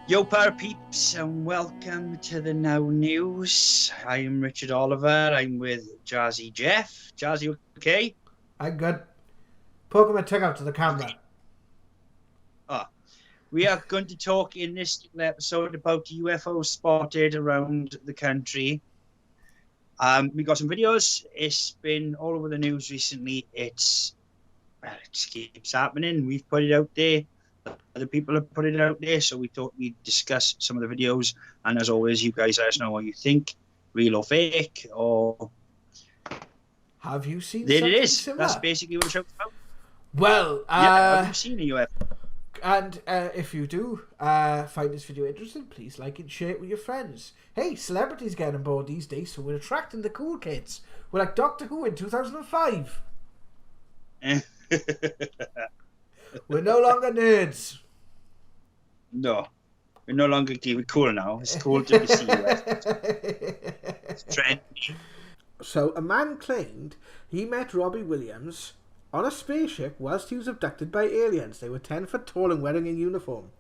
Yo, para peeps, and welcome to the Now News. I'm Richard Oliver. I'm with Jazzy Jeff. Jazzy, okay? I'm good. Poke my tongue out to the camera. Okay. We are going to talk in this episode about UFOs spotted around the country. We got some videos. It's been all over the news recently. It keeps happening. We've put it out there. Other people have put it out there, so we thought we'd discuss some of the videos. And as always, you guys let us know what you think, real or fake, or have you seen there something it is. similar? That's basically what the show's about. Well, have you seen a UFO? And if you do find this video interesting, please like and share it with your friends. Hey, celebrities getting on board these days, so we're attracting the cool kids. We're like Doctor Who in 2005. We're no longer nerds. No, we're no longer cool now. It's cool to be seen. It's trendy. So a man claimed he met Robbie Williams on a spaceship whilst he was abducted by aliens. They were 10 foot tall and wearing a uniform.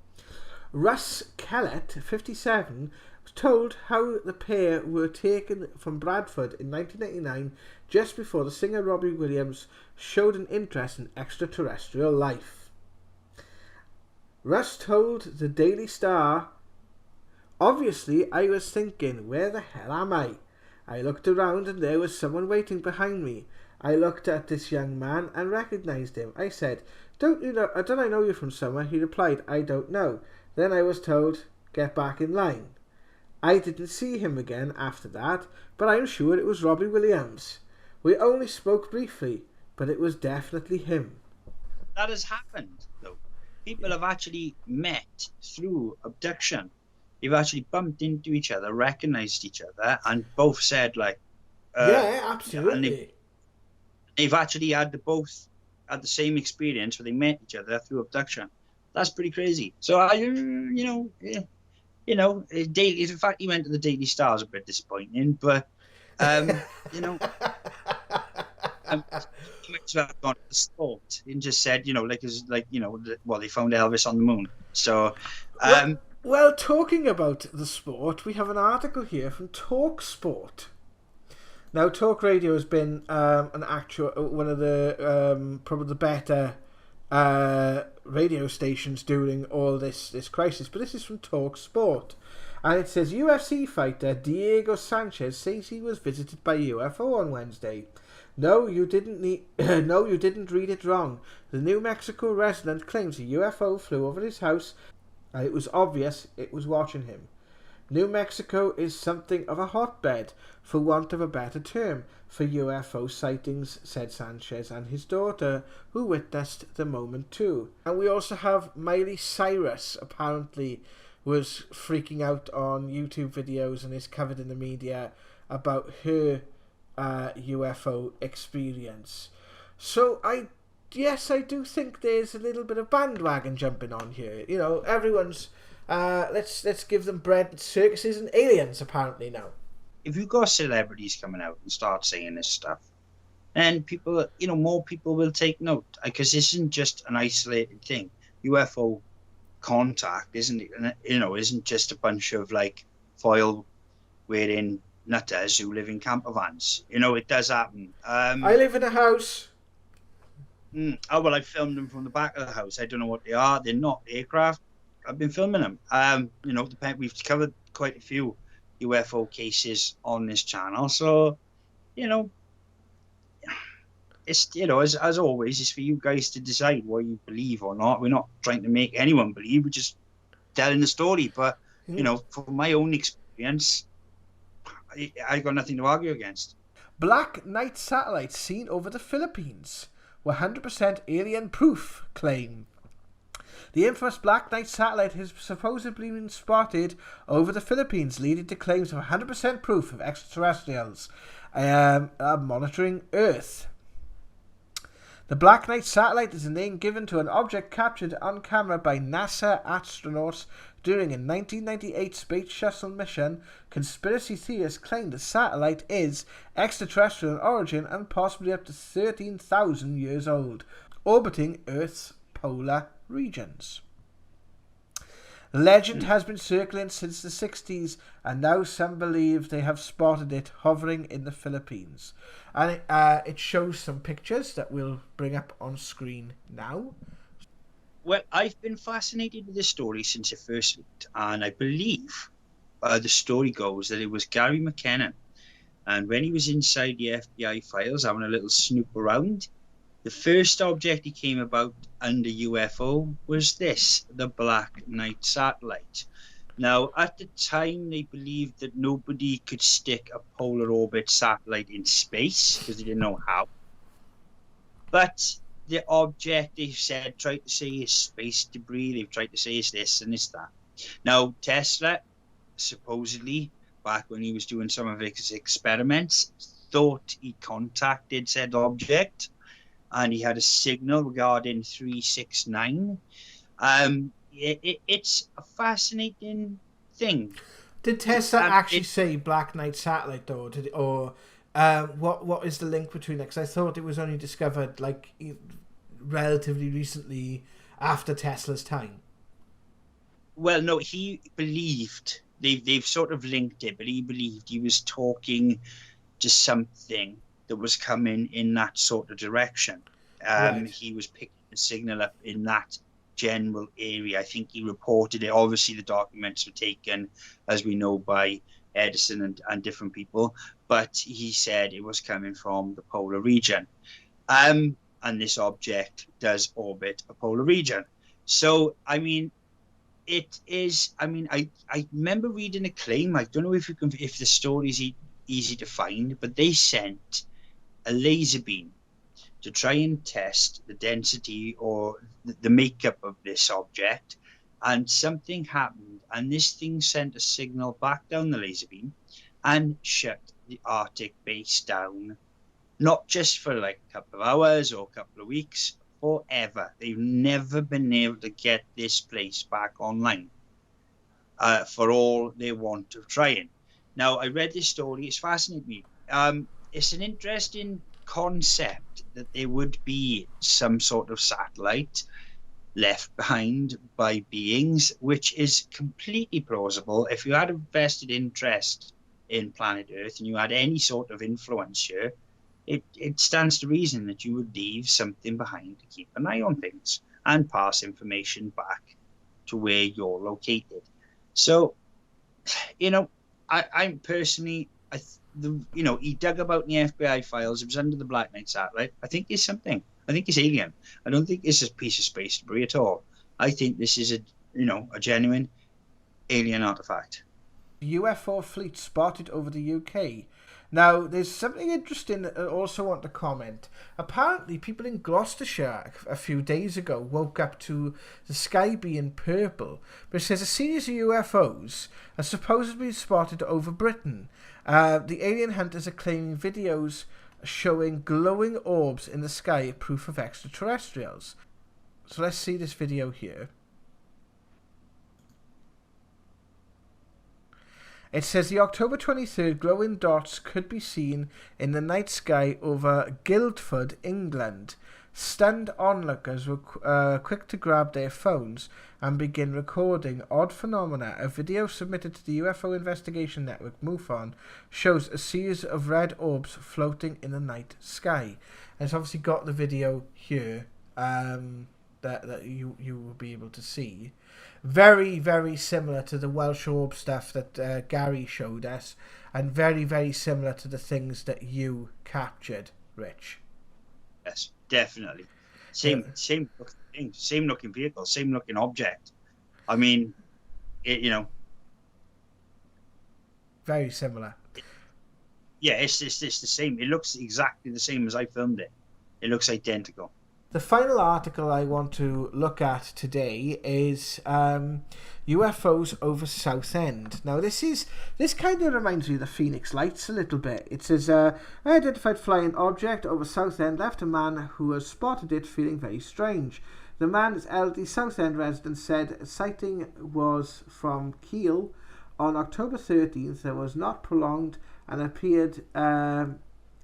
Russ Kellett, 57, was told how the pair were taken from Bradford in 1999, just before the singer Robbie Williams showed an interest in extraterrestrial life. Russ told the Daily Star, "Obviously, I was thinking, where the hell am I? I looked around and there was someone waiting behind me. I looked at this young man and recognised him. I said, don't I know you from somewhere?" He replied, "I don't know." Then I was told, "Get back in line." I didn't see him again after that, but I'm sure it was Robbie Williams. We only spoke briefly, but it was definitely him. That has happened, though. People have actually met through abduction. They've actually bumped into each other, recognised each other, and both said, like... yeah, absolutely. And they've actually both had the same experience where they met each other through abduction. That's pretty crazy. So, the fact he went to the Daily Star is a bit disappointing, but, he might as well have gone to the sport and just said, they found Elvis on the moon. So, well, talking about the sport, we have an article here from Talk Sport. Now, Talk Radio has been one of the probably the better radio stations during all this crisis, but this is from Talk Sport, and it says UFC fighter Diego Sanchez says he was visited by UFO on Wednesday. No, you didn't read it wrong. The New Mexico resident claims a UFO flew over his house, and it was obvious it was watching him. New Mexico is something of a hotbed, for want of a better term, for UFO sightings, said Sanchez and his daughter, who witnessed the moment too. And we also have Miley Cyrus, apparently was freaking out on YouTube videos and is covered in the media about her UFO experience. So I do think there's a little bit of bandwagon jumping on here. You know, everyone's let's give them bread and circuses and aliens apparently now. If you've got celebrities coming out and start saying this stuff, then people, more people will take note, because this isn't just an isolated thing. UFO contact isn't just a bunch of like foil wearing nutters who live in camper vans. It does happen. I live in a house. I filmed them from the back of the house. I don't know what they are. They're not aircraft. I've been filming them. We've covered quite a few UFO cases on this channel. So, it's, as always, it's for you guys to decide what you believe or not. We're not trying to make anyone believe. We're just telling the story. But, from my own experience, I got nothing to argue against. Black night satellites seen over the Philippines. 100% alien proof claim. The infamous Black Knight satellite has supposedly been spotted over the Philippines, leading to claims of 100% proof of extraterrestrials monitoring Earth. The Black Knight satellite is a name given to an object captured on camera by NASA astronauts during a 1998 space shuttle mission. Conspiracy theorists claim the satellite is extraterrestrial in origin and possibly up to 13,000 years old, orbiting Earth's polar regions. Legend has been circling since the 60s, and now some believe they have spotted it hovering in the Philippines. And it shows some pictures that we'll bring up on screen now. Well, I've been fascinated with this story since it first leaked, and I believe the story goes that it was Gary McKenna. And when he was inside the FBI files, having a little snoop around, the first object he came about under UFO was this, the Black Knight satellite. Now, at the time, they believed that nobody could stick a polar orbit satellite in space because they didn't know how. But the object, they've said, tried to say is space debris. They've tried to say is this and is that. Now, Tesla, supposedly, back when he was doing some of his experiments, thought he contacted said object, and he had a signal regarding 369. It's a fascinating thing. Did Tesla actually say Black Knight satellite though? What is the link between it? Because I thought it was only discovered like relatively recently after Tesla's time. Well, no, he believed they've sort of linked it, but he believed he was talking to something that was coming in that sort of direction. Right. He was picking the signal up in that general area. I think he reported it. Obviously, the documents were taken, as we know, by Edison and different people, but he said it was coming from the polar region. And this object does orbit a polar region. So, I mean, it is, I mean, I remember reading a claim. I don't know if the story is easy to find, but they sent a laser beam to try and test the density or the makeup of this object, and something happened, and this thing sent a signal back down the laser beam and shut the Arctic base down, not just for like a couple of hours or a couple of weeks, forever. They've never been able to get this place back online for all they want of trying. Now, I read this story. It's fascinating me. It's an interesting concept that there would be some sort of satellite left behind by beings, which is completely plausible. If you had a vested interest in planet Earth and you had any sort of influence here, it stands to reason that you would leave something behind to keep an eye on things and pass information back to where you're located. So, you know, I'm personally, he dug about in the FBI files. It was under the Black Knight satellite. I think it's something. I think it's alien. I don't think it's a piece of space debris at all. I think this is a genuine alien artifact. UFO fleet spotted over the UK. Now, there's something interesting that I also want to comment. Apparently, people in Gloucestershire a few days ago woke up to the sky being purple. But it says a series of UFOs are supposedly spotted over Britain. The alien hunters are claiming videos showing glowing orbs in the sky, proof of extraterrestrials. So let's see this video here. It says the October 23rd glowing dots could be seen in the night sky over Guildford, England. Stunned onlookers were quick to grab their phones and begin recording odd phenomena. A video submitted to the UFO investigation network MUFON shows a series of red orbs floating in the night sky. And it's obviously got the video here that you will be able to see. Very, very similar to the Welsh orb stuff that Gary showed us, and very, very similar to the things that you captured, Rich. Yes, definitely. Same looking thing, same looking vehicle, same looking object. I mean, very similar. Yeah, it's the same. It looks exactly the same as I filmed it. It looks identical. The final article I want to look at today is UFOs over Southend. Now, this kind of reminds me of the Phoenix Lights a little bit. It says, identified flying object over Southend left a man who has spotted it feeling very strange. The man is elderly Southend resident, said sighting was from Kiel on October 13th. There was not prolonged and appeared, and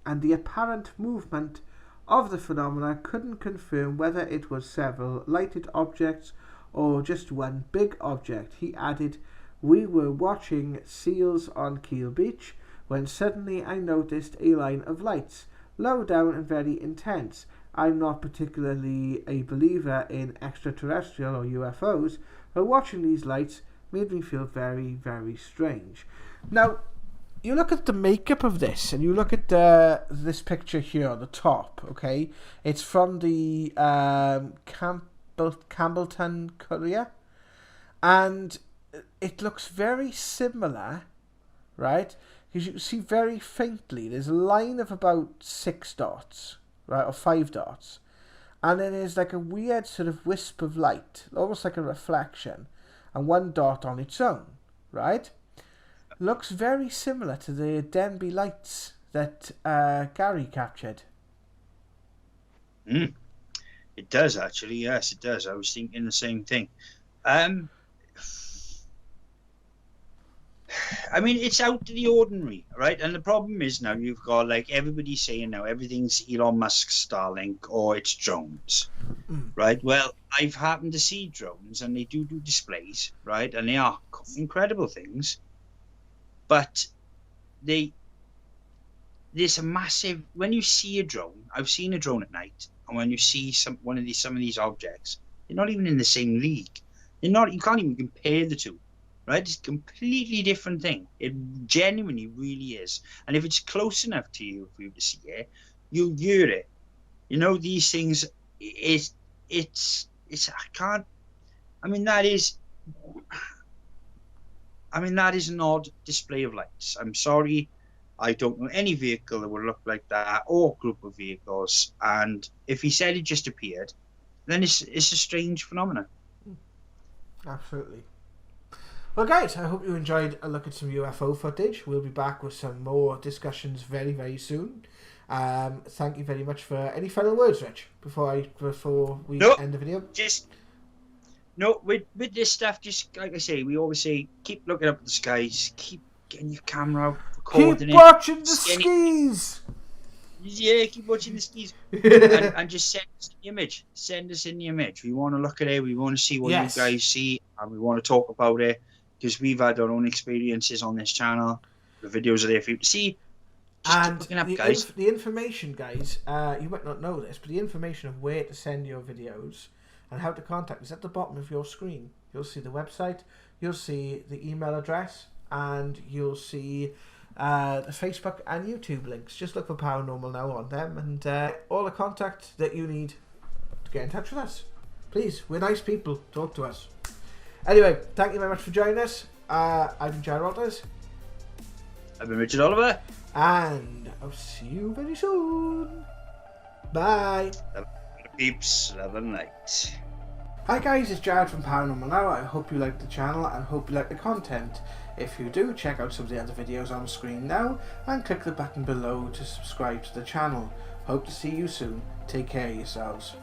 the apparent movement of the phenomena couldn't confirm whether it was several lighted objects or just one big object. He added, "We were watching seals on Keel Beach when suddenly I noticed a line of lights, low down and very intense. I'm not particularly a believer in extraterrestrial or UFOs, but watching these lights made me feel very, very strange." Now, you look at the makeup of this, and you look at this picture here on the top, okay? It's from the Campbellton Courier, and it looks very similar, right? Because you can see very faintly, there's a line of about 6 dots, right, or 5 dots, and then there's like a weird sort of wisp of light, almost like a reflection, and 1 dot on its own, right? Looks very similar to the Denby lights that Gary captured. It does, actually. Yes, it does. I was thinking the same thing. I mean, it's out of the ordinary, right? And the problem is now you've got, like, everybody saying now everything's Elon Musk's Starlink or it's drones, right? Well, I've happened to see drones, and they do displays, right? And they are incredible things. But there's a massive, when you see a drone, I've seen a drone at night, and when you see some of these objects, they're not even in the same league. You can't even compare the two, right? It's a completely different thing. It genuinely really is. And if it's close enough to you for you to see it, you'll hear it. You know, these things, that is an odd display of lights. I'm sorry, I don't know any vehicle that would look like that, or group of vehicles. And if he said it just appeared, then it's a strange phenomenon. Absolutely. Well, guys, I hope you enjoyed a look at some UFO footage. We'll be back with some more discussions very, very soon. Thank you very much for any final words, Rich, before we end the video. With this stuff, just like I say, we always say, keep looking up at the skies, keep getting your camera out, recording keep watching the skis. Yeah, keep watching the skis, and just send us the image. Send us in the image. We want to look at it. We want to see what you guys see, and we want to talk about it, because we've had our own experiences on this channel. The videos are there for you to see. Just keep looking up, guys. The information, guys, you might not know this, but the information of where to send your videos and how to contact us at the bottom of your screen. You'll see the website, you'll see the email address, and you'll see the Facebook and YouTube links. Just look for Paranormal Now on them, and all the contact that you need to get in touch with us. Please, we're nice people. Talk to us. Anyway, thank you very much for joining us. I've been Jared Walters. I've been Richard Oliver. And I'll see you very soon. Bye. Peeps, love and light. Hi guys, it's Jared from Paranormal Now. I hope you like the channel and hope you like the content. If you do, check out some of the other videos on screen now and click the button below to subscribe to the channel. Hope to see you soon. Take care of yourselves.